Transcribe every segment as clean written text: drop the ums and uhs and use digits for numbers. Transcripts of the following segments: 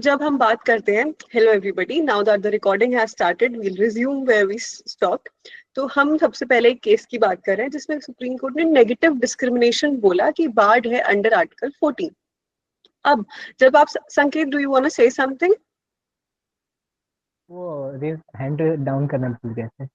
जब हम बात करते हैं, hello everybody, now that the recording has started we will resume where we stop. तो हम सबसे पहले एक केस की बात कर रहे हैं जिसमें सुप्रीम कोर्ट ने नेगेटिव डिस्क्रिमिनेशन बोला कि बार्ड है अंडर आर्टिकल 14। अब जब आप Sanket, do you want to say something? वो रेज हैंड डाउन करना भूल गए थे।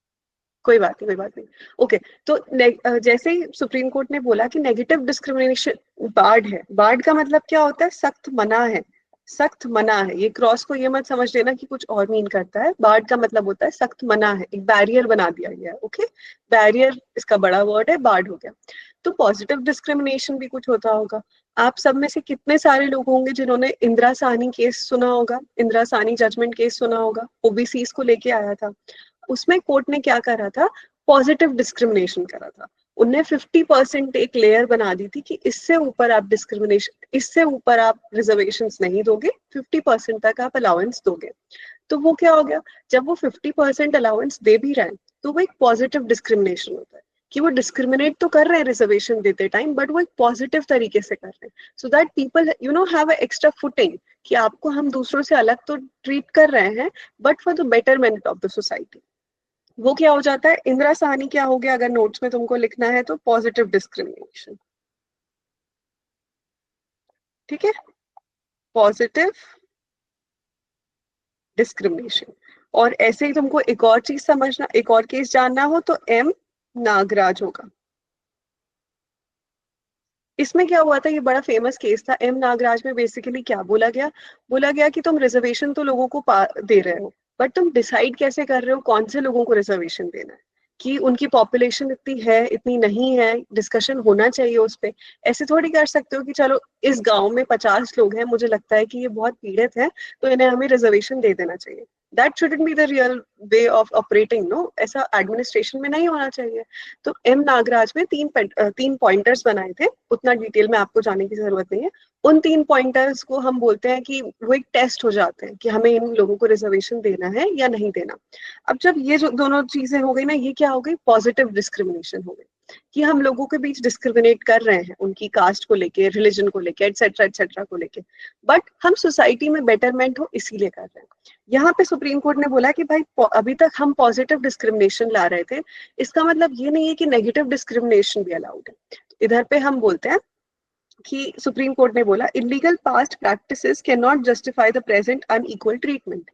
कोई बात नहीं, कोई बात नहीं। ओके, तो जैसे ही सुप्रीम कोर्ट ने बोला कि नेगेटिव डिस्क्रिमिनेशन बार्ड है, बार्ड का मतलब क्या होता है? सख्त मना है, सख्त मना है। ये क्रॉस को ये मत समझ लेना कि कुछ और मीन करता है। बार्ड का मतलब होता है सख्त मना है, एक बैरियर बना दिया गया है। ओके, बैरियर इसका बड़ा वर्ड है, बार्ड हो गया। तो पॉजिटिव डिस्क्रिमिनेशन भी कुछ होता होगा। आप सब में से कितने सारे लोग होंगे जिन्होंने इंदिरा साहनी केस सुना होगा, इंदिरा साहनी जजमेंट केस सुना होगा, ओबीसीज को लेके आया था। उसमें कोर्ट ने क्या करा था? पॉजिटिव डिस्क्रिमिनेशन करा था। उनने 50% एक लेयर बना दी थी कि इससे ऊपर आप डिस्क्रिमिनेशन, इससे ऊपर आप रिजर्वेशंस नहीं दोगे, 50% तक आप अलाउंस दोगे। तो वो क्या हो गया? जब वो 50% अलाउंस दे भी रहे हैं तो वो एक पॉजिटिव डिस्क्रिमिनेशन होता है कि वो डिस्क्रिमिनेट तो कर रहे हैं रिजर्वेशन देते टाइम, बट वो एक पॉजिटिव तरीके से कर रहे हैं, so that people have extra footing कि आपको हम दूसरों से अलग तो ट्रीट कर रहे हैं, but for the betterment of the society. वो क्या हो जाता है? इंदिरा साहनी क्या हो गया? अगर नोट्स में तुमको लिखना है तो पॉजिटिव डिस्क्रिमिनेशन। ठीक है, पॉजिटिव डिस्क्रिमिनेशन। और ऐसे ही तुमको एक और चीज समझना, एक और केस जानना हो तो एम नागराज होगा। इसमें क्या हुआ था? ये बड़ा फेमस केस था। एम नागराज में बेसिकली क्या बोला गया? बोला गया कि तुम रिजर्वेशन तो लोगों को दे रहे हो, बट तुम डिसाइड कैसे कर रहे हो कौन से लोगों को रिजर्वेशन देना है? कि उनकी पॉपुलेशन इतनी है, इतनी नहीं है, डिस्कशन होना चाहिए उस पर। ऐसे थोड़ी कर सकते हो कि चलो इस गांव में 50 लोग हैं, मुझे लगता है कि ये बहुत पीड़ित है तो इन्हें हमें रिजर्वेशन दे देना चाहिए। That shouldn't be the real way of operating, no. ऐसा एडमिनिस्ट्रेशन में नहीं होना चाहिए। तो एम नागराज में तीन पॉइंटर्स बनाए थे, उतना डिटेल में आपको जाने की जरूरत नहीं है। उन 3 पॉइंटर्स को हम बोलते हैं कि वो एक टेस्ट हो जाते हैं कि हमें इन लोगों को रिजर्वेशन देना है या नहीं देना। अब जब ये जो दोनों चीजें हो गई ना, ये क्या हो गई? पॉजिटिव डिस्क्रिमिनेशन हो गई कि हम लोगों के बीच डिस्क्रिमिनेट कर रहे हैं उनकी कास्ट को लेके, रिलीजन को लेके, एटसेट्रा एटसेट्रा को लेके, बट हम सोसाइटी में बेटरमेंट हो इसीलिए कर रहे हैं। यहाँ पे सुप्रीम कोर्ट ने बोला कि भाई अभी तक हम पॉजिटिव डिस्क्रिमिनेशन ला रहे थे, इसका मतलब ये नहीं है कि नेगेटिव डिस्क्रिमिनेशन भी अलाउड है। इधर पे हम बोलते हैं कि सुप्रीम कोर्ट ने बोला illegal past practices can not justify the present unequal treatment.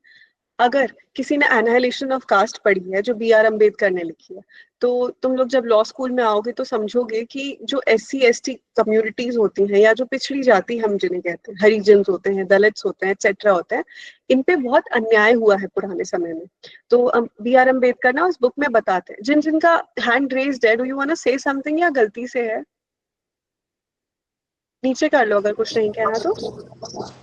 अगर किसी ने एनाहिलेशन ऑफ कास्ट पढ़ी है, जो बी आर अम्बेडकर ने लिखी है, तो तुम लोग जब लॉ स्कूल में आओगे तो समझोगे कि जो SC ST कम्युनिटीज होती हैं, या जो पिछड़ी जाति हम जिन्हें कहते हैं, हरिजन्स होते हैं, दलित्स होते हैं, एक्सेट्रा होते हैं, इन पे बहुत अन्याय हुआ है पुराने समय में। तो बी आर अम्बेडकर ना उस बुक में बताते हैं। जिन जिनका हैंड रेज्ड है, do you want to say something, या गलती से है? नीचे कर लो अगर कुछ नहीं कहना तो।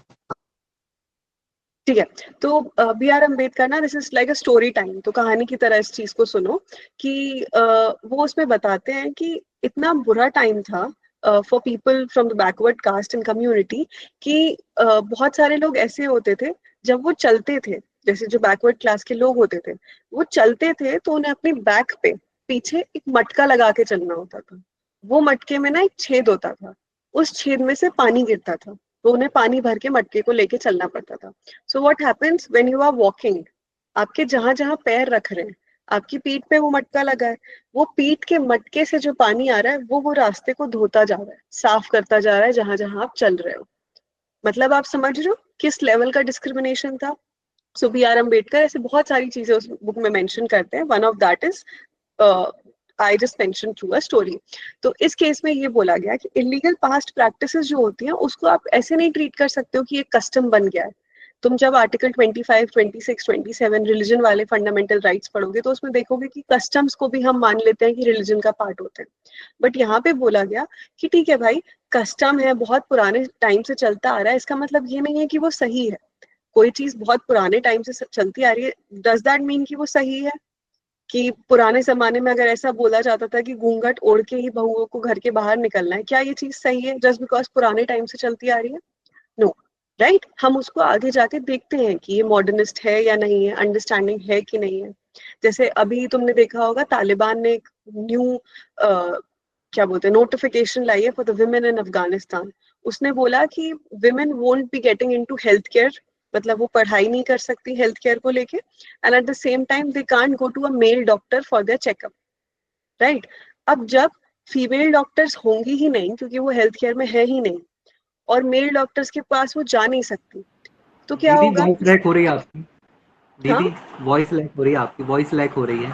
ठीक है, तो बी आर अम्बेडकर ना, this is like a story time, तो कहानी की तरह इस चीज को सुनो कि वो उसमें बताते हैं कि इतना बुरा टाइम था for people from the backward caste and community कि बहुत सारे लोग ऐसे होते थे, जब वो चलते थे, जैसे जो बैकवर्ड क्लास के लोग होते थे, वो चलते थे तो उन्हें अपनी बैक पे पीछे एक मटका लगा के चलना होता था। वो मटके में ना एक छेद होता था, उस छेद में से पानी गिरता था, तो उन्हें पानी भर के मटके को लेके चलना पड़ता था। So what happens when you are walking, आपके जहां जहां पैर रख रहे हैं, आपकी पीठ पे वो मटका लगा है, वो पीठ के मटके से जो पानी आ रहा है वो रास्ते को धोता जा रहा है, साफ करता जा रहा है जहां जहां आप चल रहे हो। मतलब आप समझ रहे हो किस लेवल का डिस्क्रिमिनेशन था? सो बी आर अम्बेडकर ऐसे बहुत सारी चीजें उस बुक में मेंशन करते हैं। One of that is I just mention through a story. तो इस केस में ये बोला गया कि इलीगल पास्ट प्रैक्टिसेस जो होती हैं उसको आप ऐसे नहीं ट्रीट कर सकते हो कि ये कस्टम बन गया है। तुम जब आर्टिकल 25, 26, 27 रिलीजन वाले फंडामेंटल राइट्स पढ़ोगे तो उसमें देखोगे कि कस्टम्स को भी हम मान लेते हैं कि रिलीजन का पार्ट होते हैं। बट यहाँ पे बोला गया कि ठीक है भाई, कस्टम है, बहुत पुराने टाइम से चलता आ रहा है, इसका मतलब ये नहीं है कि वो सही है। कोई चीज बहुत पुराने टाइम से चलती आ रही है, डज दैट मीन कि वो सही है? कि पुराने जमाने में अगर ऐसा बोला जाता था कि घूंघट ओढ़ के ही बहुओं को घर के बाहर निकलना है, क्या ये चीज सही है जस्ट बिकॉज पुराने टाइम से चलती आ रही है? No, right. हम उसको आगे जाके देखते हैं कि ये मॉडर्निस्ट है या नहीं है, अंडरस्टैंडिंग है कि नहीं है। जैसे अभी तुमने देखा होगा तालिबान ने एक न्यू क्या बोलते हैं नोटिफिकेशन लाई है for the women in Afghanistan. उसने बोला कि women won't be getting into health care मतलब वो पढ़ाई नहीं कर सकती हेल्थ केयर को लेके, and at the same time they can't go to a male doctor for their checkup, right. अब जब फीमेल डॉक्टर्स होंगी ही नहीं, क्योंकि वो हेल्थ केयर में है ही नहीं, और मेल डॉक्टर्स के पास वो जा नहीं सकती, तो क्या दीदी होगा? वॉइस लैग हो रही है आपकी। हाँ, दीदी वॉइस लैग हो रही है आपकी, वॉइस लैग हो रही है।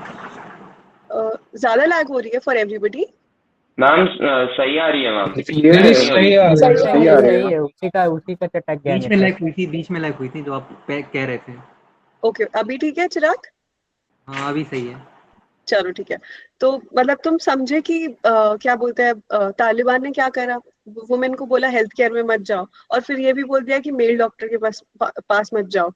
ज्यादा लैग हो रही है फॉर एवरीबडी? मैम सही आ रही है मैम। क्लियरली सही आ रही है, सही आ रही है। उसी का चटक गया बीच में लैग हुई थी, बीच में लैग हुई थी जो आप कह रहे थे। ओके, अभी ठीक है चिराग? हाँ अभी सही है। चलो ठीक है। तो मतलब तुम समझे कि क्या बोलते हैं, तालिबान ने क्या करा, वुमेन को बोला हेल्थ केयर में मत जाओ, और फिर ये भी बोल दिया कि मेल डॉक्टर के पास मत जाओ।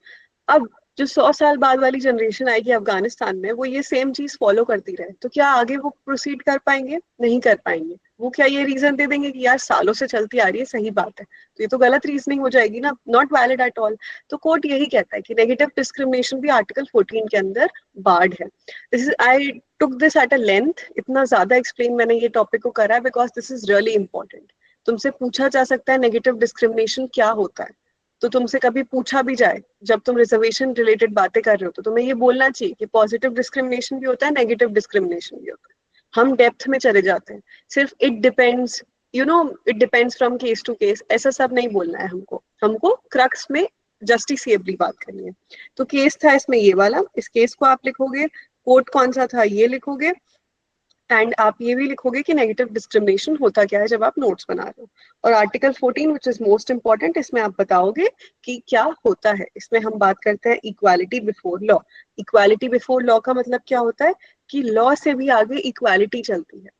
अब जो 100 साल बाद वाली जनरेशन आएगी अफगानिस्तान में, वो ये सेम चीज फॉलो करती रहे, तो क्या आगे वो प्रोसीड कर पाएंगे? नहीं कर पाएंगे। वो क्या ये रीजन दे देंगे कि यार सालों से चलती आ रही है, सही बात है, तो ये तो गलत रीजनिंग हो जाएगी ना, नॉट वैलिड एट ऑल। तो कोर्ट यही कहता है कि नेगेटिव डिस्क्रिमिनेशन भी आर्टिकल 14 के अंदर बार्ड है। This is, I took this at a length, इतना ज्यादा एक्सप्लेन मैंने ये टॉपिक को करा है because this is really important. तुमसे पूछा जा सकता है नेगेटिव डिस्क्रिमिनेशन क्या होता है, तो तुमसे कभी पूछा भी जाए जब तुम रिजर्वेशन रिलेटेड बातें कर रहे हो, तो तुम्हें ये बोलना चाहिए कि पॉजिटिव डिस्क्रिमिनेशन भी होता है, नेगेटिव डिस्क्रिमिनेशन भी होता है। हम डेप्थ में चले जाते हैं, सिर्फ it depends, you know, it depends from case to case, ऐसा सब नहीं बोलना है हमको। हमको क्रक्स में जस्टिसिएबली बात करनी है। तो केस था इसमें ये वाला, इस केस को आप लिखोगे, कोर्ट कौन सा था ये लिखोगे, एंड आप ये भी लिखोगे कि नेगेटिव डिस्क्रिमिनेशन होता क्या है जब आप नोट्स बना रहे हो। और article 14 which is most important, इसमें आप बताओगे कि क्या होता है। इसमें हम बात करते हैं equality before law. Equality before law का मतलब क्या होता है कि लॉ से भी आगे इक्वालिटी चलती है।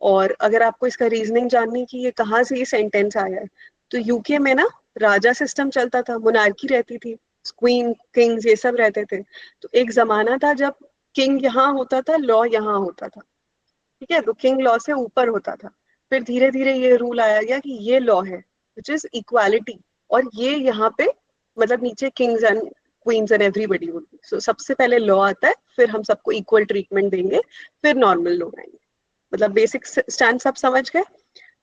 और अगर आपको इसका रीजनिंग जाननी कि ये कहाँ से ये सेंटेंस आया है, तो यूके में ना राजा सिस्टम चलता था, मोनार्की रहती थी, क्वीन किंग्स ये सब रहते थे। तो एक जमाना था जब किंग यहाँ होता था, लॉ यहाँ होता था, ठीक है, तो किंग लॉ से ऊपर होता था। फिर धीरे धीरे ये रूल आया गया कि ये लॉ है विच इज इक्वालिटी, और ये यहाँ पे मतलब नीचे Kings and queen's and everybody होगी। सो सबसे पहले लॉ आता है, फिर हम सबको इक्वल ट्रीटमेंट देंगे, फिर नॉर्मल लोग आएंगे। मतलब बेसिक स्टैंड सब समझ गए?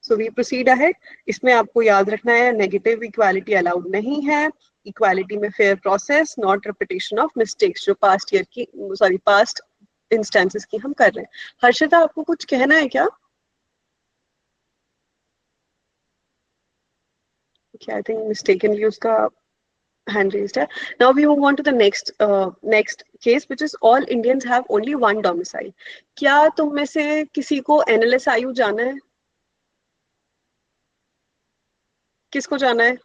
So we proceed ahead. इसमें आपको याद रखना है नेगेटिव इक्वालिटी अलाउड नहीं है। इक्वालिटी में fair process, not repetition of mistakes, जो पास्ट ईयर की, सॉरी पास्ट इंस्टेंसेस की हम कर रहे हैं। हर्षिता आपको कुछ कहना है क्या? आई थिंक मिस्टेकनली उसका hand raised है. Now we move on to the next case, which is all Indians have only one domicile. क्या तुम में से किसी को NLSIU जाना है? किसको जाना है?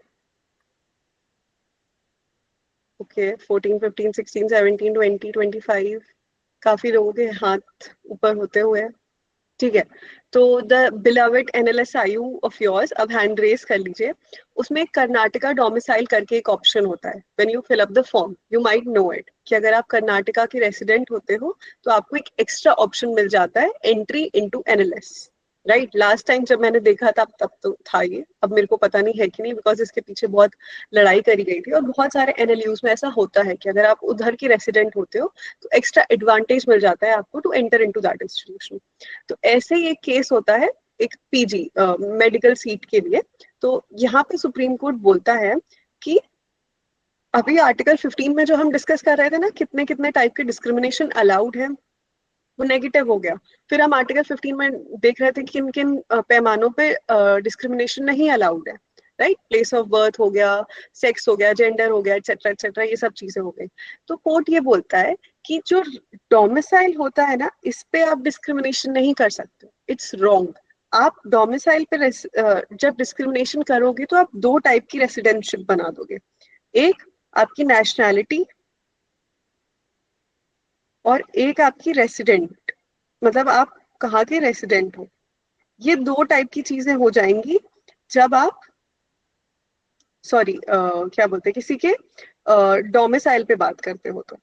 ओके, 14, 15, 16, 17, 20, 25, काफी लोगों के हाथ ऊपर होते हुए। ठीक है, तो the beloved NLSIU of yours, अब हैंड रेस कर लीजिए। उसमें कर्नाटका डोमिसाइल करके एक ऑप्शन होता है। When you fill up the form you might know it कि अगर आप कर्नाटका के रेसिडेंट होते हो तो आपको एक एक्स्ट्रा ऑप्शन मिल जाता है, entry into NLS, right. Last time जब मैंने देखा था तब तो था ये, अब मेरे को पता नहीं है कि नहीं, बिकॉज इसके पीछे बहुत लड़ाई करी गई थी। और बहुत सारे NLUs में ऐसा होता है कि अगर आप उधर की रेसिडेंट होते हो तो एक्स्ट्रा एडवांटेज मिल जाता है आपको to enter into that institution. तो ऐसे ही एक केस होता है एक PG मेडिकल सीट के लिए। तो यहाँ पे सुप्रीम कोर्ट बोलता है कि अभी आर्टिकल 15 में जो हम डिस्कस कर रहे थे ना, कितने कितने टाइप के डिस्क्रिमिनेशन अलाउड है, वो नेगेटिव हो गया। फिर हम आर्टिकल 15 में देख रहे थे कि किन किन पैमानों पे डिस्क्रिमिनेशन नहीं अलाउड है, राइट। प्लेस ऑफ बर्थ हो गया, सेक्स हो गया, जेंडर हो गया, एटसेट्रा, ये सब चीजें हो गई। तो कोर्ट ये बोलता है कि जो डोमिसाइल होता है ना, इस पे आप डिस्क्रिमिनेशन नहीं कर सकते, इट्स रॉन्ग। आप डोमिसाइल पे जब डिस्क्रिमिनेशन करोगे तो आप दो टाइप की रेसिडेंटशिप बना दोगे, एक आपकी नेशनैलिटी और एक आपकी रेसिडेंट, मतलब आप कहाँ के रेसिडेंट हो। ये दो टाइप की चीजें हो जाएंगी जब आप, सॉरी क्या बोलते हैं, किसी के डोमिसाइल पे बात करते हो। तो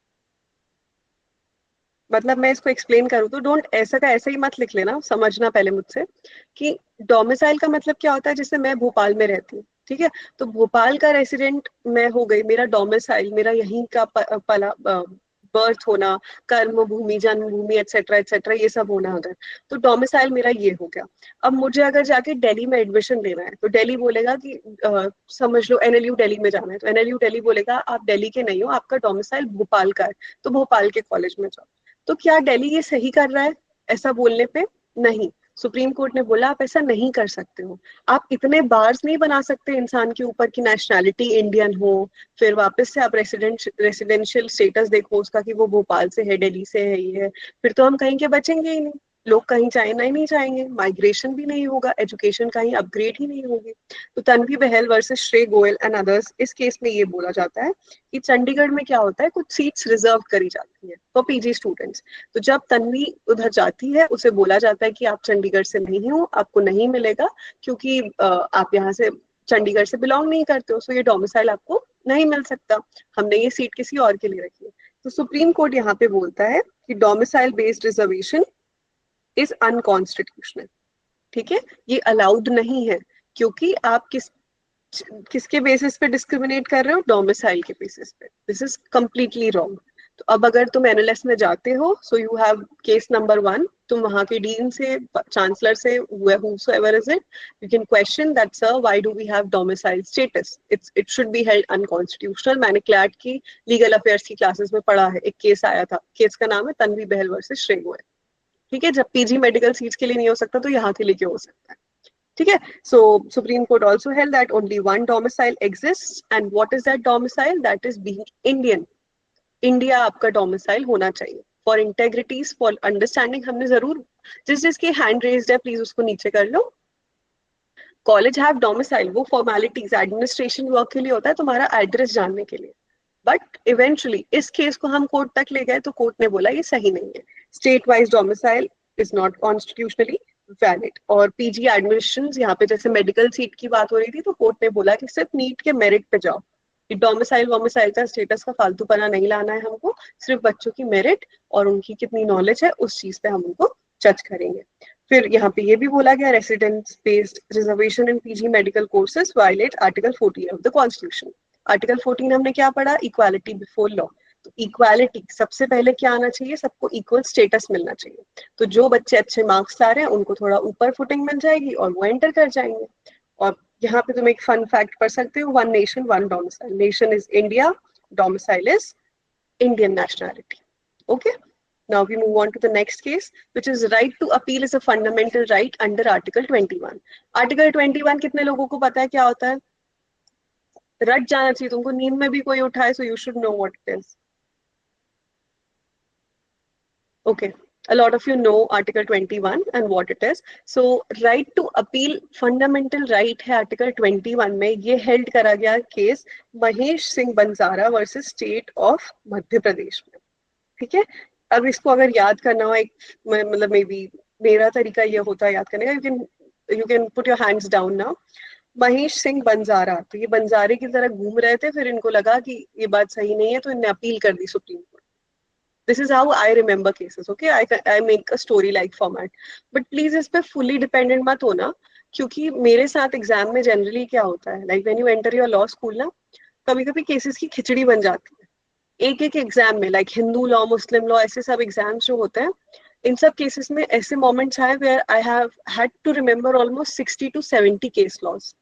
मतलब मैं इसको एक्सप्लेन करूँ तो डोंट ऐसा का ऐसा ही मत लिख लेना, समझना पहले मुझसे कि डोमिसाइल का मतलब क्या होता है। जैसे मैं भोपाल में रहती हूँ, ठीक है, तो भोपाल का रेसिडेंट मैं हो गई, मेरा डोमिसाइल मेरा यहीं का बर्थ होना, कर्म भूमि, जन्मभूमि एटसेट्रा एटसेट्रा, ये सब होना उधर। तो डोमिसाइल मेरा ये हो गया। अब मुझे अगर जाके दिल्ली में एडमिशन लेना है तो दिल्ली बोलेगा कि समझ लो एनएलयू दिल्ली में जाना है, तो एनएलयू दिल्ली बोलेगा आप दिल्ली के नहीं हो, आपका डोमिसाइल भोपाल का है, तो भोपाल के कॉलेज में जाओ। तो क्या दिल्ली ये सही कर रहा है ऐसा बोलने पे? नहीं। सुप्रीम कोर्ट ने बोला आप ऐसा नहीं कर सकते हो। आप इतने बार्स नहीं बना सकते इंसान के ऊपर की नेशनैलिटी इंडियन हो, फिर वापस से आप रेसिडेंशियल स्टेटस देखो उसका कि वो भोपाल से है, दिल्ली से है, ये है, फिर तो हम कहीं के बचेंगे ही नहीं। लोग कहीं चाइना ही नहीं जाएंगे, माइग्रेशन भी नहीं होगा, एजुकेशन कहीं अपग्रेड ही नहीं होगी। तो तन्वी बहल वर्सेस श्रेय गोयल एंड अदर्स, इस केस में ये बोला जाता है कि चंडीगढ़ में क्या होता है, कुछ सीट्स रिजर्व करी जाती है फॉर पीजी स्टूडेंट्स। तो जब तन्वी उधर जाती है उसे बोला जाता है कि आप चंडीगढ़ से नहीं हो, आपको नहीं मिलेगा, क्योंकि आप यहाँ से चंडीगढ़ से बिलोंग नहीं करते हो, सो ये डोमिसाइल आपको नहीं मिल सकता, हमने ये सीट किसी और के लिए रखी है। तो सुप्रीम कोर्ट यहाँ पे बोलता है कि domicile based reservation is unconstitutional. ठीक है, ये अलाउड नहीं है, क्योंकि आप किसके बेसिस पे डिस्क्रिमिनेट कर रहे हो? डोमिसाइल के बेसिस पे। This is completely wrong. तो अब अगर तुम एनएलएस में जाते हो, so you have case number 1, तुम वहां के डीन से, चांसलर से, whosoever is it, you can question that, sir, why do we have domicile status? It should be held unconstitutional. मैंने क्लैट की लीगल अफेयर्स की क्लासेस में पढ़ा है, एक केस आया था, केस का नाम है तन्वी बहल वर्सेस श्रेय गोयल। ठीक है, जब पीजी मेडिकल सीट्स के लिए नहीं हो सकता तो यहाँ के लिए क्यों हो सकता है? ठीक है, so Supreme Court also held that only one domicile exists, and what is that domicile? That is being Indian. India आपका डोमिसाइल होना चाहिए फॉर इंटेग्रिटीज, फॉर अंडरस्टैंडिंग। हमने जरूर, जिसकी हैंड रेज्ड है प्लीज उसको नीचे कर लो। कॉलेज हैव डोमिसाइल, वो फॉर्मेलिटीज एडमिनिस्ट्रेशन वर्क के लिए होता है, तुम्हारा एड्रेस जानने के लिए। बट इवेंचुअली इस केस को हम कोर्ट तक ले गए तो कोर्ट ने बोला ये सही नहीं है, state wise domicile is not constitutionally valid. और पीजी एडमिशन यहाँ पे जैसे मेडिकल सीट की बात हो रही थी, तो कोर्ट ने बोला कि सिर्फ नीट के मेरिट पे जाओ, डोमिसाइल वोमिसाइल का स्टेटस का फालतूपना नहीं लाना है हमको, सिर्फ बच्चों की मेरिट और उनकी कितनी नॉलेज है उस चीज पे हम उनको जज करेंगे। फिर यहाँ पे ये भी बोला गया, residence based reservation in PG medical courses violate article 14 of the constitution. Article 14 हमने क्या पढ़ा? Equality before law. तो इक्वालिटी सबसे पहले क्या आना चाहिए? सबको इक्वल स्टेटस मिलना चाहिए। तो जो बच्चे अच्छे मार्क्स ला रहे हैं उनको थोड़ा ऊपर फुटिंग मिल जाएगी और वो एंटर कर जाएंगे। और यहाँ पे तुम एक फन फैक्ट पढ़ सकते हो, one nation one domicile, nation is India, domicile is Indian nationality. Okay, now we move on to the next case, which is right to appeal is a fundamental right under article 21. article 21 कितने लोगों को पता है क्या होता है? रट जाना चाहिए तुमको, नींद में भी कोई उठाए, so you should know what it is. Okay, a lot of you know article 21 and what it is. So right to appeal fundamental right है article 21 में। ये held करा गया case Mahesh Singh Banjara versus state of Madhya Pradesh में। ठीक है, अब इसको अगर याद करना हो, एक मतलब मे बी मेरा तरीका ये होता है याद करने का, you can put your hands down now. Mahesh Singh Banjara, तो ये बंजारे की तरह घूम रहे थे, फिर इनको लगा कि ये बात सही नहीं है तो इन्हें अपील कर दी Supreme Court. This is how I remember cases. Okay, I make a story like format, but please इस पे फुली डिपेंडेंट मत होना, क्योंकि मेरे साथ एग्जाम में जनरली क्या होता है, like when you enter your law school ना, कभी कभी केसेस की खिचड़ी बन जाती है एक एक एग्जाम में, लाइक हिंदू लॉ, मुस्लिम लॉ, ऐसे सब एग्जाम्स जो होते हैं, इन सब केसेस में ऐसे मोमेंट्स आए where I have had to remember almost 60 to 70 case laws.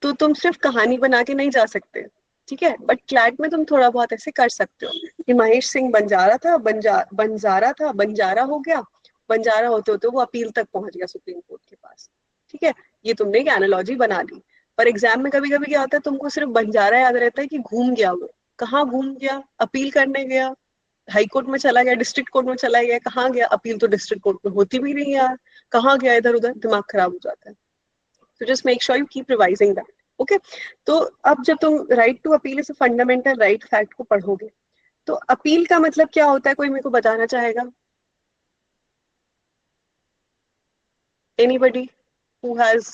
तो तुम सिर्फ कहानी बना के नहीं जा सकते, ठीक है, बट क्लैट में तुम थोड़ा बहुत ऐसे कर सकते हो कि महेश सिंह बंजारा था, बंजारा था, बंजारा हो गया, बंजारा होते होते वो अपील तक पहुंच गया सुप्रीम कोर्ट के पास। ठीक है, ये तुमने एक एनालॉजी बना ली, पर एग्जाम में कभी कभी क्या होता है, तुमको सिर्फ बंजारा याद रहता है कि घूम गया, वो कहाँ घूम गया? अपील करने गया, हाई कोर्ट में चला गया, डिस्ट्रिक्ट कोर्ट में चला गया, कहाँ गया? अपील तो डिस्ट्रिक्ट कोर्ट में होती भी नहीं यार, कहाँ गया इधर उधर, दिमाग खराब हो जाता है। So just make sure you keep revising that. Okay? तो अब जब तुम right to appeal is fundamental right fact को पढ़ोगे, तो अपील का मतलब क्या होता है, कोई मेरे को बताना चाहेगा? Anybody who has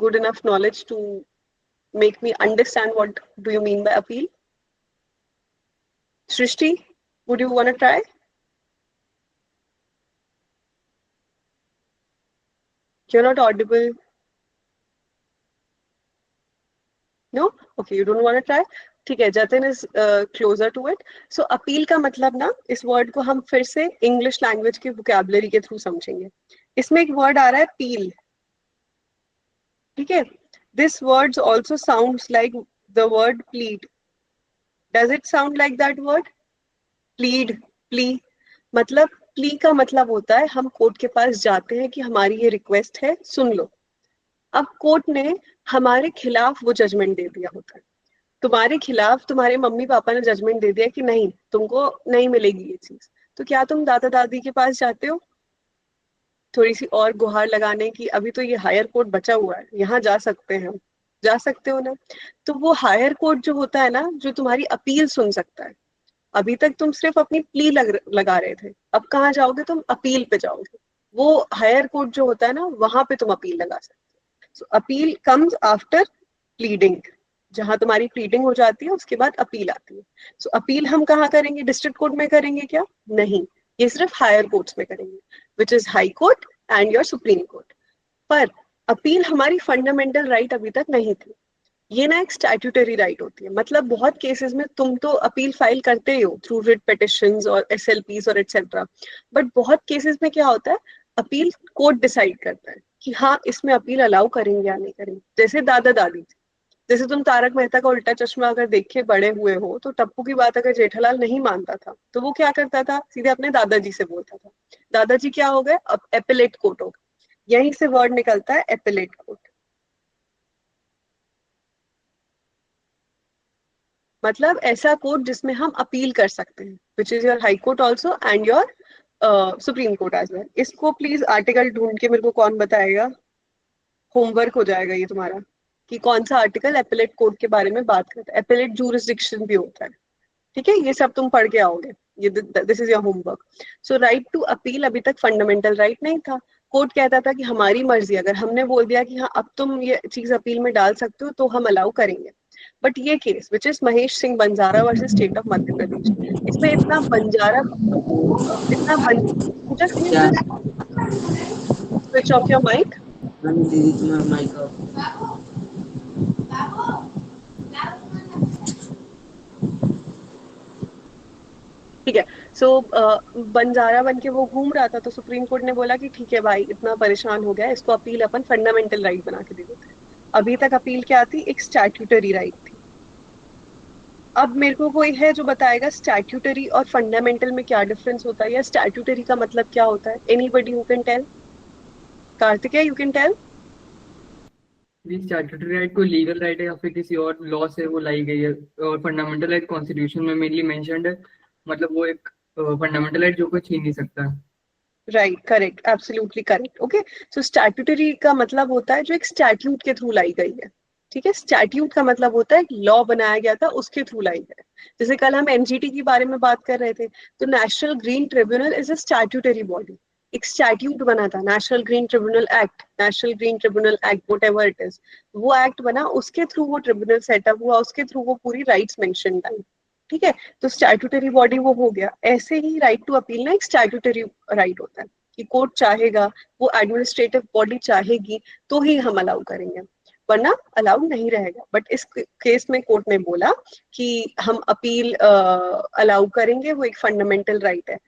good enough knowledge to make me understand what do you mean by appeal? Shrishti, would you want to try? You're not audible. No? Okay, you don't want to try? ठीक है, Jatin is closer to it. So appeal का मतलब ना, इस word को हम फिर से इंग्लिश लैंग्वेज के वोकैबुलरी के थ्रू समझेंगे. इसमें एक वर्ड आ रहा है पील. ठीक है, this word also sounds like the word plead. Does it sound like that word plead? Plea मतलब, प्ली का मतलब होता है हम कोर्ट के पास जाते हैं कि हमारी ये रिक्वेस्ट है, सुन लो. अब कोर्ट ने हमारे खिलाफ वो जजमेंट दे दिया होता है. तुम्हारे खिलाफ तुम्हारे मम्मी पापा ने जजमेंट दे दिया कि नहीं, तुमको नहीं मिलेगी ये चीज. तो क्या तुम दादा दादी के पास जाते हो थोड़ी सी और गुहार लगाने की? अभी तो ये हायर कोर्ट बचा हुआ है, यहाँ जा सकते हैं हम. जा सकते हो ना. तो वो हायर कोर्ट जो होता है ना, जो तुम्हारी अपील सुन सकता है. अभी तक तुम सिर्फ अपनी प्ली लगा रहे थे, अब कहाँ जाओगे तुम? अपील पे जाओगे. वो हायर कोर्ट जो होता है ना, वहां पे तुम अपील लगा सकते हो. सो अपील कम्स आफ्टर प्लीडिंग. जहां तुम्हारी प्लीडिंग हो जाती है उसके बाद अपील आती है. सो अपील हम कहाँ करेंगे? डिस्ट्रिक्ट कोर्ट में करेंगे क्या? नहीं, ये सिर्फ हायर कोर्ट्स में करेंगे, which is high court and your supreme court. पर अपील हमारी फंडामेंटल राइट अभी तक नहीं थी. ये ना एक स्टैट्यूटरी राइट होती है. मतलब बहुत केसेस में तुम तो अपील फाइल करते ही हो थ्रू रिट पिटिशंस और एसएलपीस और एटसेट्रा. बट बहुत केसेस में क्या होता है, अपील कोर्ट डिसाइड करता है कि हाँ, इसमें अपील अलाउ करेंगे या नहीं करेंगे. जैसे दादा दादी, जैसे तुम तारक मेहता का उल्टा चश्मा अगर देख के बड़े हुए हो, तो टप्पू की बात अगर जेठालाल नहीं मानता था तो वो क्या करता था? सीधे अपने दादाजी से बोलता था. दादाजी क्या हो गए? अब एपेलेट कोर्ट हो गए. यहीं से वर्ड निकलता है एपेलेट कोर्ट. मतलब ऐसा कोर्ट जिसमें हम अपील कर सकते हैं, which is your high court also and your supreme court as well. इसको प्लीज आर्टिकल ढूंढ के मेरे को कौन बताएगा? होमवर्क हो जाएगा ये तुम्हारा, कि कौन सा आर्टिकल एपेलेट कोर्ट के बारे में बात करता है. एपेलेट जूरिसडिक्शन भी होता है. ठीक है, ये सब तुम पढ़ के आओगे. ये this is your homework. So right to appeal अभी तक फंडामेंटल राइट नहीं था. कोर्ट कहता था कि हमारी मर्जी, अगर हमने बोल दिया कि हाँ अब तुम ये चीज अपील में डाल सकते हो तो हम अलाउ करेंगे. बट ये case which is Mahesh Singh Banjara versus state of Madhya Pradesh, इसमें इतना बंजारा, इतना बन, जस्ट क्या स्विच ऑफ योर माइक. दीदी तुम्हारा माइक ऑफ. ठीक है. सो बंजारा बन के वो घूम रहा था, तो सुप्रीम कोर्ट ने बोला कि ठीक है भाई, इतना परेशान हो गया, इसको अपील अपन फंडामेंटल राइट बना के दे देते हैं. अभी तक अपील क्या थी? एक स्टैट्यूटरी राइट थी. अब मेरे को कोई है जो बताएगा स्टैट्यूटरी और फंडामेंटल में क्या डिफरेंस होता है, या स्टैट्यूटरी का मतलब क्या होता है? Anybody who can tell? Kartikeya, you can tell. Statutory right को लीगल राइट है या फिर किसी और लॉ से वो लाई गई है, और फंडामेंटल राइट कॉन्स्टिट्यूशन में मेनली मेंशन्ड है. मतलब वो एक फंडामेंटल राइट जो कोई छीन नहीं सकता. Right, correct, absolutely correct. Okay, so statutory का मतलब होता है जो एक स्टैट्यूट के थ्रू लाई गई है. ठीक है, स्टैट्यूट का मतलब होता है लॉ बनाया गया था उसके थ्रू लाई गया. जैसे कल हम एनजीटी के बारे में बात कर रहे थे, तो national green tribunal is a statutory body. एक स्टैट्यूट बना था, national green tribunal act, national green tribunal act, whatever it is. वो एक्ट बना, उसके थ्रू वो ट्रिब्यूनल सेटअप हुआ, उसके थ्रू वो पूरी राइट्स मेंशन आई. ठीक है, तो स्टैट्यूटरी बॉडी वो हो गया. ऐसे ही राइट टू अपील ना एक स्टैट्यूटरी राइट होता है, कि कोर्ट चाहेगा, वो एडमिनिस्ट्रेटिव बॉडी चाहेगी तो ही हम अलाउ करेंगे, वरना अलाउ नहीं रहेगा. बट इस केस में कोर्ट ने बोला कि हम अपील अलाउ करेंगे, वो एक फंडामेंटल राइट है.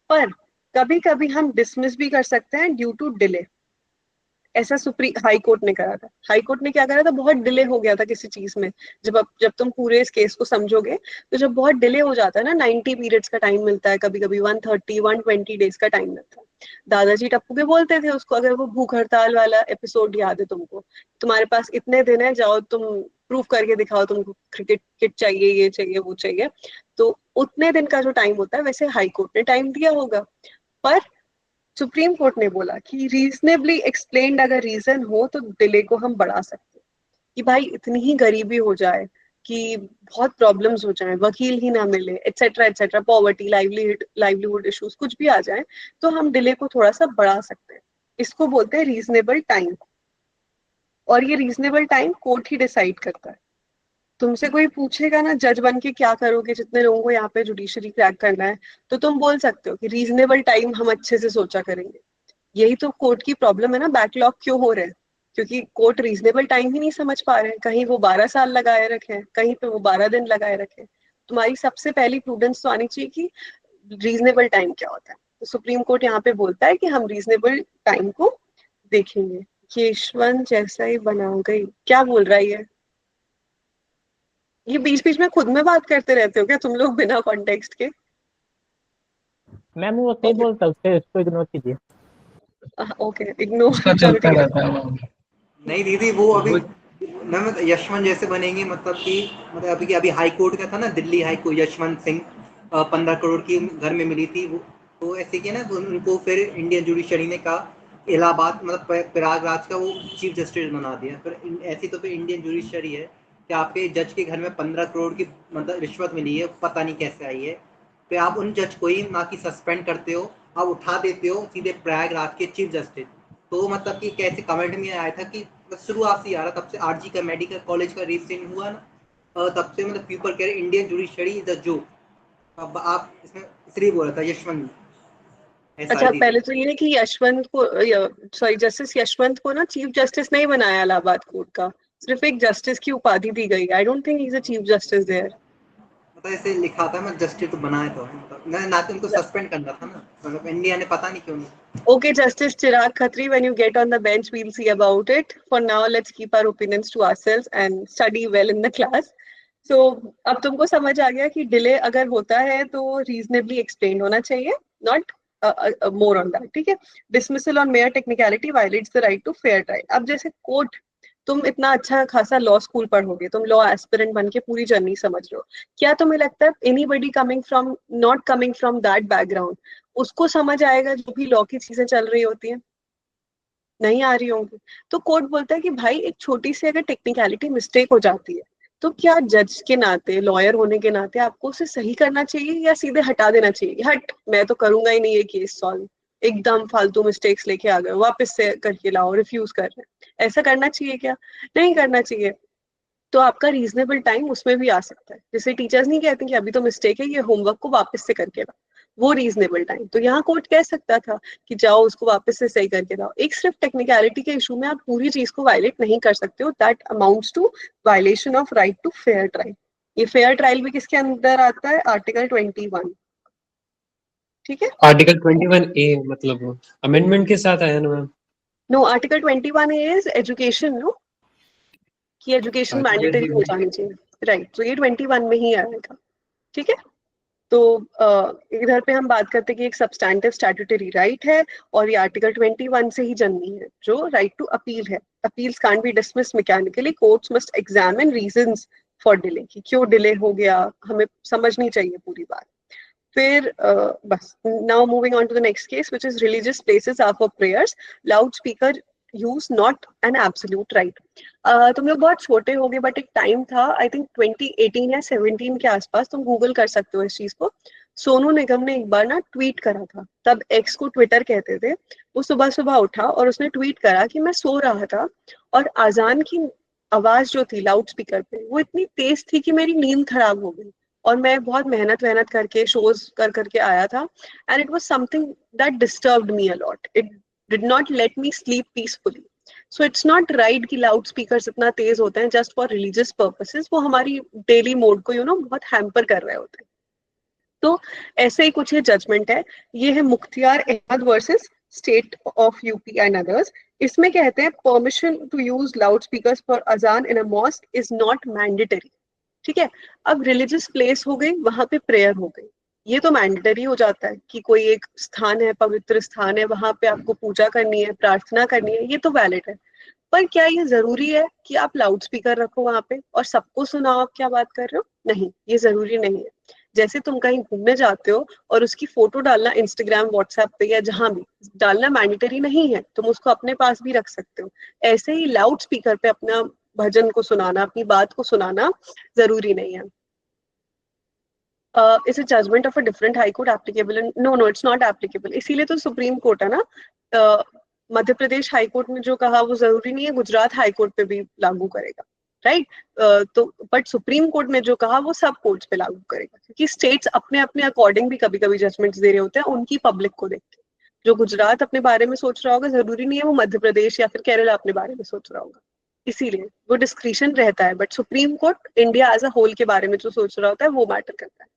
पर कभी कभी हम डिसमिस भी कर सकते हैं ड्यू टू डिले. ऐसा सुप्रीम हाई कोर्ट ने करा था. हाई कोर्ट ने क्या करा था? बहुत डिले हो गया था किसी चीज में. जब तुम पूरे इस केस को समझोगे, तो जब बहुत डिले हो जाता है ना, 90 पीरियड्स का टाइम मिलता है, कभी कभी 130 120 डेज का टाइम मिलता है. दादाजी टप्पू के बोलते थे उसको, अगर वो भूख हड़ताल वाला एपिसोड याद है तुमको, तुम्हारे पास इतने दिन है, जाओ तुम प्रूफ करके दिखाओ, तुमको क्रिकेट किट चाहिए, ये चाहिए, वो चाहिए. तो उतने दिन का जो टाइम होता है, वैसे हाई कोर्ट ने टाइम दिया होगा. पर सुप्रीम कोर्ट ने बोला कि रीजनेबली एक्सप्लेन्ड अगर रीजन हो तो डिले को हम बढ़ा सकते हैं. कि भाई इतनी ही गरीबी हो जाए कि बहुत प्रॉब्लम्स हो जाए, वकील ही ना मिले, etcetera etcetera, poverty, livelihood issues कुछ भी आ जाए, तो हम डिले को थोड़ा सा बढ़ा सकते हैं. इसको बोलते हैं रीजनेबल टाइम. और ये रीजनेबल टाइम कोर्ट ही डिसाइड करता है. तुमसे कोई पूछेगा ना, जज बन के क्या करोगे, जितने लोगों को यहाँ पे जुडिशरी क्रैक करना है, तो तुम बोल सकते हो कि रीजनेबल टाइम हम अच्छे से सोचा करेंगे. यही तो कोर्ट की प्रॉब्लम है ना, बैकलॉग क्यों हो रहे हैं. क्योंकि कोर्ट रीजनेबल टाइम ही नहीं समझ पा रहे हैं। कहीं वो 12 साल लगाए रखे, कहीं पे वो 12 दिन लगाए रखे। तुम्हारी सबसे पहली प्रूडेंस तो आनी चाहिए कि रीजनेबल टाइम क्या होता है। तो सुप्रीम कोर्ट यहाँ पे बोलता है कि हम रीजनेबल टाइम को देखेंगे। यशवंत जैसा ही बना गई, क्या बोल रहा है ये बीच बीच में खुद में बात करते रहते हो क्या तुम लोग बिना कॉन्टेक्स्ट के? मैम वो सही Okay. बोलता है, उसको इग्नोर कीजिए। Okay, ignore. उसका चलो चलता ठीक है। रहता है मैम। नहीं दीदी, वो अभी मैम यशवंत जैसे बनेंगे, मतलब कि मतलब अभी हाई कोर्ट का था ना, दिल्ली हाई कोर्ट, यशवंत सिंह 15 करोड़ की घर में मिली थी वो। तो ऐसे किया ना, उनको फिर इंडियन जुडिशरी ने कहा, इलाहाबाद मतलब प्रयागराज का वो चीफ जस्टिस बना दिया। फिर ऐसी तो फिर इंडियन जुडिशरी है कि आपके जज के घर में 15 करोड़ की मतलब रिश्वत मिली है, पता नहीं कैसे आई है। फिर आप उन जज को ही ना कि सस्पेंड करते हो, आप उठा देते हो सीधे प्रयागराज के चीफ जस्टिस। तो मतलब कि कैसे कमेंट में आया था कि शुरुआत से आ रहा, तब से आरजी का मेडिकल कॉलेज का रजिस्ट्रेशन हुआ ना, तब से मतलब पीपल कह रहे Indian judiciary is a joke. अब आप इसमें इसलिए बोला था यशवंत अच्छा, SRD पहले से। तो ये कि यशवंत को, सॉरी, जस्टिस यशवंत को ना चीफ जस्टिस नहीं बनाया इलाहाबाद कोर्ट का, सिर्फ एक जस्टिस की उपाधि दी गई। I don't think he is a chief justice there. मतलब ऐसे लिखा था, मैं जस्टिस तो बनाया था, मतलब मैं ना तो उनको सस्पेंड करना था ना, मतलब इंडिया ने पता नहीं क्यों नहीं। Okay, Justice Chirag Khatri, when you get on the bench, we'll see about it. For now, let's keep our opinions to ourselves and study well in the class. So, अब तुमको समझ आ गया कि डिले अगर होता है तो रीजनेबली एक्सप्लेन होना चाहिए, नॉट मोर ऑन दैट। ठीक है। Dismissal on mere technicality violates the right to fair trial. अब जैसे कोर्ट, तुम इतना अच्छा खासा लॉ स्कूल पढ़ोगे, तुम लॉ एस्पिरेंट बन के पूरी जर्नी समझ रहे हो, क्या तुम्हें लगता है anybody coming from, not coming from that background, उसको समझ आएगा जो भी लॉ की चीजें चल रही होती हैं? नहीं आ रही होंगी। तो कोर्ट बोलता है कि भाई एक छोटी सी अगर टेक्निकलिटी मिस्टेक हो जाती है तो क्या जज के नाते, लॉयर होने के नाते आपको उसे सही करना चाहिए या सीधे हटा देना चाहिए? हट, मैं तो करूंगा ही नहीं ये केस सॉल्व, एकदम फालतू मिस्टेक्स लेके आ गए, वापस से करके लाओ, रिफ्यूज कर रहे हैं। ऐसा करना चाहिए क्या? नहीं करना चाहिए। तो आपका रीजनेबल टाइम उसमें भी आ सकता है। जैसे टीचर्स नहीं कहते कि अभी तो मिस्टेक है, ये होमवर्क को वापस से करके लाओ, वो रीजनेबल टाइम। तो यहाँ कोर्ट कह सकता था कि जाओ उसको वापस से सही करके लाओ। एक सिर्फ टेक्निकलिटी के इशू में आप पूरी चीज को वायलेट नहीं कर सकते हो। That amounts to violation of right to fair trial. ये फेयर ट्रायल भी किसके अंदर आता है? आर्टिकल 21। ठीक है। आर्टिकल 21A मतलब अमेंडमेंट के साथ आया ना ma'am? No, article 21 is education, no, कि एजुकेशन मैंडेटरी हो जानी चाहिए। राइट, तो ये 21 में ही आएगा। ठीक है। तो इधर पे हम बात करते हैं कि एक सब्सटैंटिव स्टैट्यूटरी राइट है, और ये आर्टिकल 21 से ही जन्मी है, जो राइट टू अपील है। Appeals can't be dismissed mechanically, courts must examine reasons for delay, कि क्यों डिले हो गया, हमें समझनी चाहिए पूरी बात। फिर बस, now moving on to the next case which is religious places are for prayers, loud speaker use not an absolute right. तुम लोग बहुत छोटे होगे, बट एक टाइम था, आई थिंक 2018 या 17 के आसपास, तुम गूगल कर सकते हो इस चीज को। सोनू निगम ने एक बार ना ट्वीट करा था, तब एक्स को ट्विटर कहते थे। वो सुबह सुबह उठा और उसने ट्वीट करा कि मैं सो रहा था और अजान की आवाज जो थी लाउड स्पीकर पे, वो इतनी तेज थी कि मेरी नींद खराब हो गई। और मैं बहुत मेहनत करके शोज कर करके आया था, and it was something that disturbed me a lot. It did not let me sleep peacefully. So it's not right कि लाउड स्पीकर इतना तेज होते हैं जस्ट फॉर रिलीजियस पर्पसेस। वो हमारी डेली मोड को बहुत हैम्पर कर रहे होते हैं। तो ऐसे ही कुछ ये जजमेंट है। ये है Mukhtiyar Ahmad versus state of UP and others. इसमें कहते हैं permission to use loud speaker for azaan in a mosque is not mandatory. ठीक है। अब रिलीजियस प्लेस हो गई, वहां पे प्रेयर हो गई, ये तो मैंडेटरी हो जाता है कि कोई एक स्थान है, पवित्र स्थान है, वहां पे आपको पूजा करनी है, प्रार्थना करनी है, ये तो वैलिड है। पर क्या ये जरूरी है कि आप लाउड स्पीकर रखो वहां पे और सबको सुनाओ आप क्या बात कर रहे हो? नहीं, ये जरूरी नहीं है। जैसे तुम कहीं घूमने जाते हो और उसकी फोटो डालना इंस्टाग्राम, व्हाट्सएप पे या जहां भी डालना मैंडेटरी नहीं है, तुम उसको अपने पास भी रख सकते हो। ऐसे ही लाउड स्पीकर पे अपना भजन को सुनाना, अपनी बात को सुनाना जरूरी नहीं है। Is a judgment of a different high court applicable? No, it's not applicable. इसीलिए तो सुप्रीम कोर्ट है ना। मध्य प्रदेश हाई कोर्ट में जो कहा वो जरूरी नहीं है गुजरात हाई कोर्ट पे भी लागू करेगा, राइट? तो बट सुप्रीम कोर्ट में जो कहा वो सब कोर्ट्स पे लागू करेगा, क्योंकि स्टेट्स अपने अपने अकॉर्डिंग भी कभी कभी जजमेंट्स दे रहे होते हैं उनकी पब्लिक को देख के। जो गुजरात अपने बारे में सोच रहा होगा जरूरी नहीं है वो मध्य प्रदेश या फिर केरला अपने बारे में सोच रहा होगा, इसीलिए वो डिस्क्रिशन रहता है। But supreme court India as a whole के बारे में जो सोच रहा होता है वो मैटर करता है।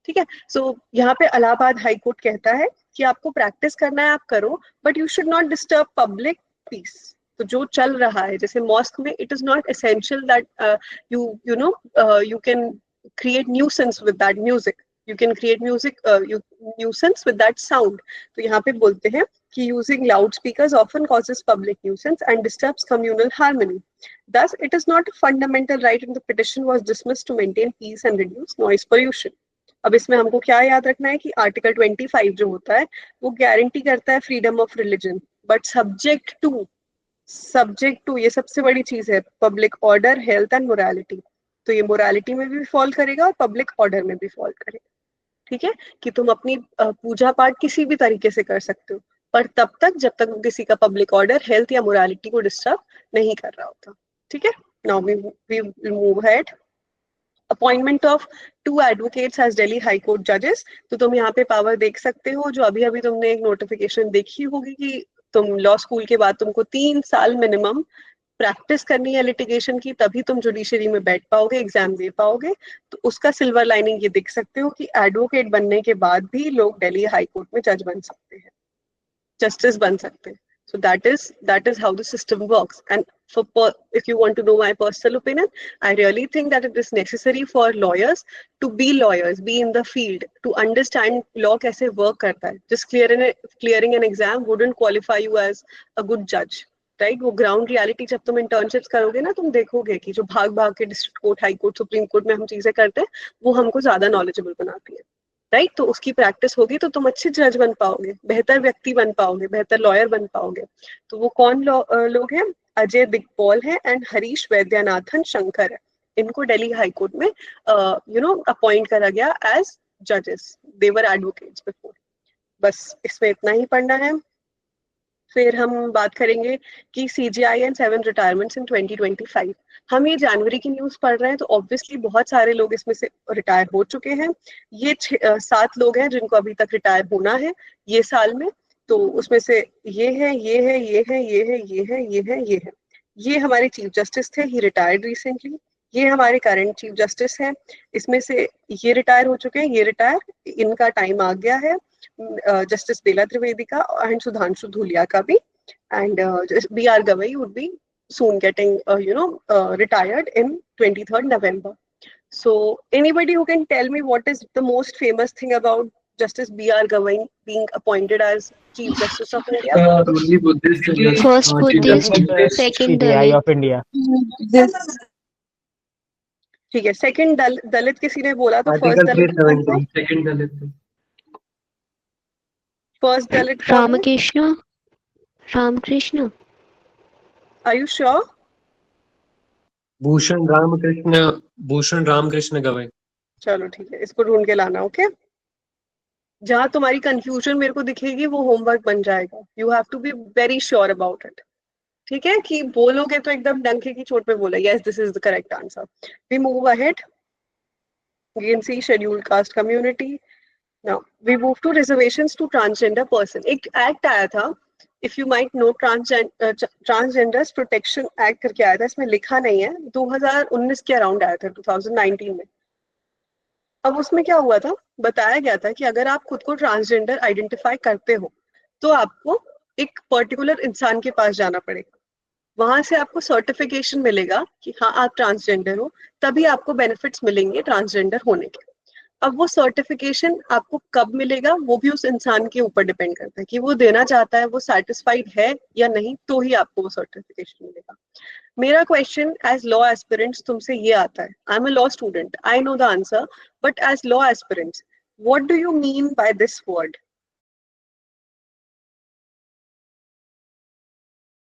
ठीक है, सो यहाँ पे इलाहाबाद हाई कोर्ट कहता है कि आपको प्रैक्टिस करना है आप करो, but you should not disturb public piece. तो जो चल रहा है जैसे मॉस्क में, it is not essential that you know you can create nuisance with that music, you can create music nuisance with that sound। तो यहाँ पे बोलते हैं कि using loudspeakers often causes public nuisance and disturbs communal harmony, thus it is not a fundamental right and the petition was dismissed to maintain peace and reduce noise pollution। अब इसमें हमको क्या याद रखना है कि आर्टिकल 25 जो होता है वो गारंटी करता है freedom of religion, but subject to ये सबसे बड़ी चीज है, public order, health and morality. तो ये मोरालिटी में भी फॉल करेगा और पब्लिक ऑर्डर में भी फॉल करेगा। ठीक है, कि तुम अपनी पूजा पाठ किसी भी तरीके से कर सकते हो, पर तब तक जब तक किसी का पब्लिक ऑर्डर, हेल्थ या मोरालिटी को डिस्टर्ब नहीं कर रहा होता। ठीक है, now we move ahead. Appointment of 2 advocates as Delhi high court जजेस। तो तुम यहाँ पे पावर देख सकते हो, जो अभी अभी तुमने एक नोटिफिकेशन देखी होगी कि तुम लॉ स्कूल के बाद तुमको 3 साल मिनिमम प्रैक्टिस करनी है लिटिगेशन की, तभी तुम जुडिशरी में बैठ पाओगे, एग्जाम दे पाओगे। तो उसका सिल्वर लाइनिंग ये देख सकते हो कि एडवोकेट बनने के बाद भी लोग दिल्ली हाई कोर्ट में जज बन सकते हैं, जस्टिस बन सकते हैं। So that is how the system works. And if you want to know my personal opinion, I really think that it is necessary for lawyers to be lawyers, be in the field, to understand law कैसे work करता है। Just clearing an exam wouldn't qualify you as a good judge, right? वो ground reality जब तुम internships करोगे ना, तुम देखोगे कि जो भाग भाग के district court, high court, supreme court में हम चीजें करते हैं वो हमको ज्यादा knowledgeable बनाती है, राइट? तो उसकी प्रैक्टिस होगी तो तुम अच्छे जज बन पाओगे, बेहतर व्यक्ति बन पाओगे, बेहतर लॉयर बन पाओगे। तो वो कौन लोग हैं? अजय दिग्पॉल है एंड हरीश वैद्यनाथन शंकर है। इनको दिल्ली हाई कोर्ट में अपॉइंट करा गया एज जजेस, दे वर एडवोकेट्स बिफोर। बस इसमें इतना ही पढ़ना है। फिर हम बात करेंगे कि CGI and 7 रिटायरमेंट्स इन 2025। हम ये जनवरी की न्यूज पढ़ रहे हैं तो ऑब्वियसली बहुत सारे लोग इसमें से रिटायर हो चुके हैं। ये 7 लोग हैं जिनको अभी तक रिटायर होना है ये साल में। तो उसमें से ये है, ये है, ये है, ये है, ये है, ये है, ये है। ये हमारे चीफ जस्टिस थे, ही रिटायर्ड रिसेंटली। ये हमारे करंट चीफ जस्टिस हैं, इसमें से ये रिटायर हो चुके हैं, ये रिटायर, इनका टाइम आ गया है। जस्टिस बेला त्रिवेदी का एंड सुधांशु धूलिया का भी, and BR Gavai would be soon getting retired in 23rd November. So anybody who can tell me what is the most famous thing about Justice BR Gavai being appointed as Chief Justice of India? Only Buddhist. First Buddhist, second CGI Dalit. of India. ठीक है, second दलित किसी ने बोला तो article first 370 second दलित। First दलित कौन है? Ramakrishna Are you sure? Bhushan Ramakrishna Gavai. चलो ठीक है, इसको ढूंढ के लाना। ओके, जहां तुम्हारी कंफ्यूजन मेरे को दिखेगी वो होमवर्क बन जाएगा। You have to be very sure about it. ठीक है, कि बोलोगे तो एकदम डंके की चोट पे बोला yes this is the correct answer. We move ahead. You can see scheduled caste community. Now we move to reservations to transgender person. एक एक्ट आया था, if you might know, Transgenders Protection Act करके आया था। इसमें लिखा नहीं है, 2019 के अराउंड आया था, 2019 में। अब उसमें क्या हुआ था, बताया गया था कि अगर आप खुद को ट्रांसजेंडर आइडेंटिफाई करते हो तो आपको एक पर्टिकुलर इंसान के पास जाना पड़ेगा, वहां से आपको सर्टिफिकेशन मिलेगा कि हाँ आप ट्रांसजेंडर हो, तभी आपको बेनिफिट्स मिलेंगे ट्रांसजेंडर होने के। अब वो सर्टिफिकेशन आपको कब मिलेगा वो भी उस इंसान के ऊपर डिपेंड करता है कि वो देना चाहता है, वो सेटिस्फाइड है या नहीं, तो ही आपको वो सर्टिफिकेशन मिलेगा। मेरा क्वेश्चन एज लॉ एस्पिरेंट्स तुमसे ये आता है, I am a law student, I know the answer, but as law aspirants what do you mean by this word